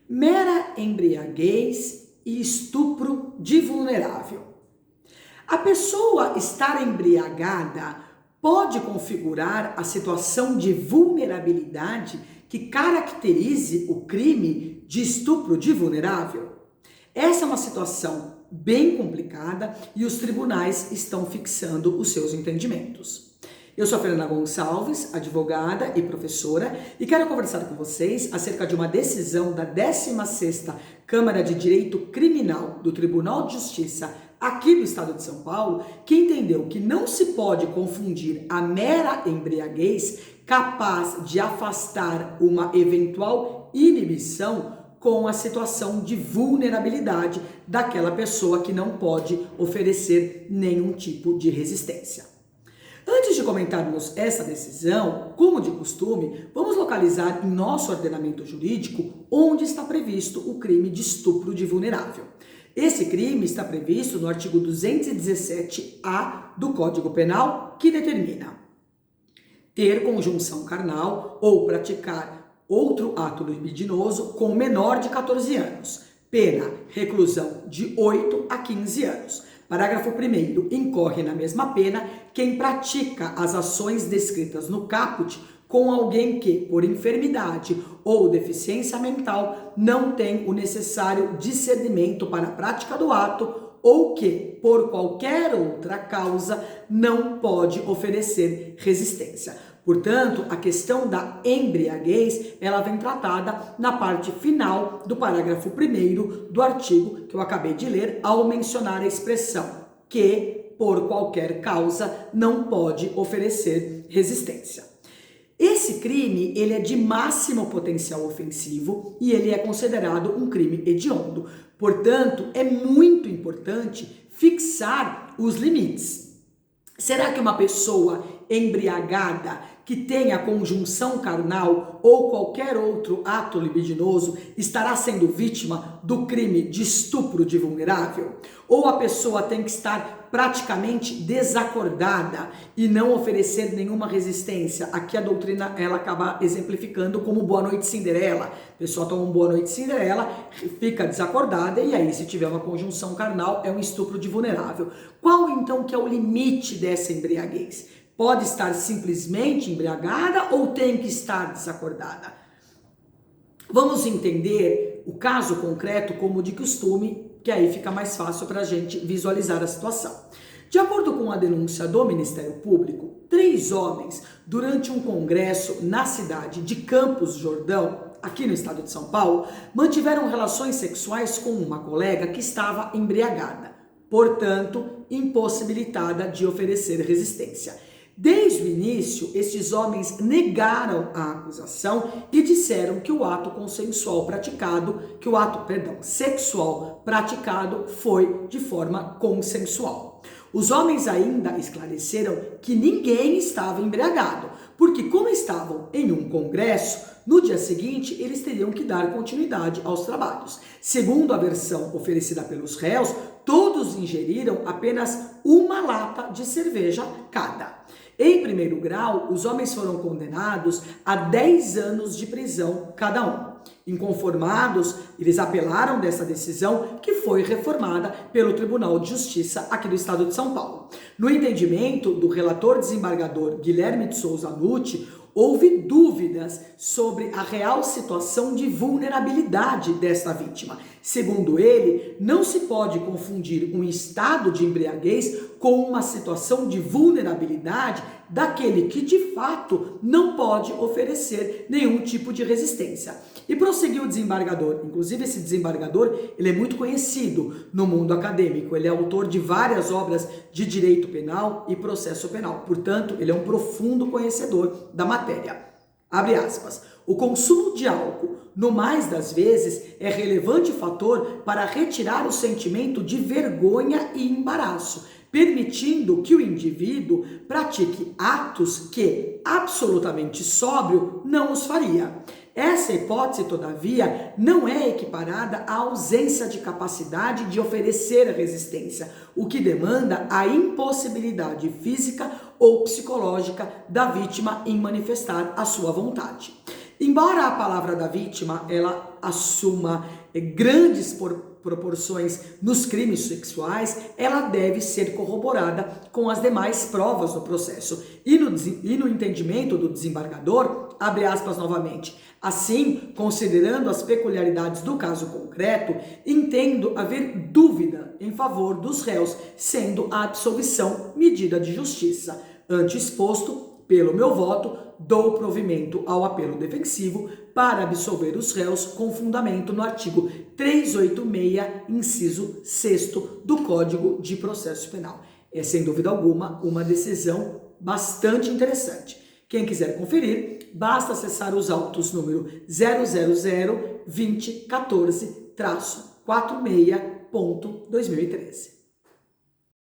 Mera embriaguez e estupro de vulnerável. A pessoa estar embriagada pode configurar a situação de vulnerabilidade que caracterize o crime de estupro de vulnerável? Essa é uma situação bem complicada e os tribunais estão fixando os seus entendimentos. Eu sou a Fernanda Gonçalves, advogada e professora, e quero conversar com vocês acerca de uma decisão da 16ª Câmara de Direito Criminal do Tribunal de Justiça aqui do Estado de São Paulo, que entendeu que não se pode confundir a mera embriaguez capaz de afastar uma eventual inibição com a situação de vulnerabilidade daquela pessoa que não pode oferecer nenhum tipo de resistência. Antes de comentarmos essa decisão, como de costume, vamos localizar em nosso ordenamento jurídico onde está previsto o crime de estupro de vulnerável. Esse crime está previsto no artigo 217-A do Código Penal, que determina ter conjunção carnal ou praticar outro ato libidinoso com menor de 14 anos. Pena, reclusão de 8 a 15 anos. Parágrafo 1º, incorre na mesma pena quem pratica as ações descritas no caput com alguém que, por enfermidade ou deficiência mental, não tem o necessário discernimento para a prática do ato ou que, por qualquer outra causa, não pode oferecer resistência. Portanto, a questão da embriaguez, ela vem tratada na parte final do parágrafo 1º do artigo que eu acabei de ler, ao mencionar a expressão que, por qualquer causa, não pode oferecer resistência. Esse crime, ele é de máximo potencial ofensivo e ele é considerado um crime hediondo. Portanto, é muito importante fixar os limites. Será que uma pessoa embriagada que tenha conjunção carnal ou qualquer outro ato libidinoso estará sendo vítima do crime de estupro de vulnerável? Ou a pessoa tem que estar praticamente desacordada e não oferecer nenhuma resistência? Aqui a doutrina ela acaba exemplificando como Boa Noite Cinderela. A pessoa toma um Boa Noite Cinderela, fica desacordada e aí se tiver uma conjunção carnal é um estupro de vulnerável. Qual então que é o limite dessa embriaguez? Pode estar simplesmente embriagada ou tem que estar desacordada? Vamos entender o caso concreto como de costume, que aí fica mais fácil para a gente visualizar a situação. De acordo com a denúncia do Ministério Público, 3 homens, durante um congresso na cidade de Campos do Jordão, aqui no estado de São Paulo, mantiveram relações sexuais com uma colega que estava embriagada, portanto, impossibilitada de oferecer resistência. Desde o início, estes homens negaram a acusação e disseram que o ato sexual praticado foi de forma consensual. Os homens ainda esclareceram que ninguém estava embriagado, porque como estavam em um congresso, no dia seguinte eles teriam que dar continuidade aos trabalhos. Segundo a versão oferecida pelos réus, todos ingeriram apenas uma lata de cerveja cada. Em primeiro grau, os homens foram condenados a 10 anos de prisão cada um. Inconformados, eles apelaram dessa decisão que foi reformada pelo Tribunal de Justiça aqui do Estado de São Paulo. No entendimento do relator desembargador Guilherme de Souza Nucci, houve dúvidas sobre a real situação de vulnerabilidade desta vítima. Segundo ele, não se pode confundir um estado de embriaguez com uma situação de vulnerabilidade daquele que de fato não pode oferecer nenhum tipo de resistência. E prosseguiu o desembargador. Inclusive esse desembargador, ele é muito conhecido no mundo acadêmico. Ele é autor de várias obras de direito penal e processo penal. Portanto, ele é um profundo conhecedor da matéria. Abre aspas. O consumo de álcool, no mais das vezes, é relevante fator para retirar o sentimento de vergonha e embaraço, permitindo que o indivíduo pratique atos que, absolutamente sóbrio, não os faria. Essa hipótese, todavia, não é equiparada à ausência de capacidade de oferecer resistência, o que demanda a impossibilidade física ou psicológica da vítima em manifestar a sua vontade. Embora a palavra da vítima ela assuma grandes proporções nos crimes sexuais, ela deve ser corroborada com as demais provas do processo. E no entendimento do desembargador, abre aspas novamente, assim, considerando as peculiaridades do caso concreto, entendo haver dúvida em favor dos réus, sendo a absolvição medida de justiça. Ante exposto, pelo meu voto, dou provimento ao apelo defensivo para absolver os réus com fundamento no artigo 386, inciso 6º do Código de Processo Penal. É, sem dúvida alguma, uma decisão bastante interessante. Quem quiser conferir, basta acessar os autos número 0002014-46.2013.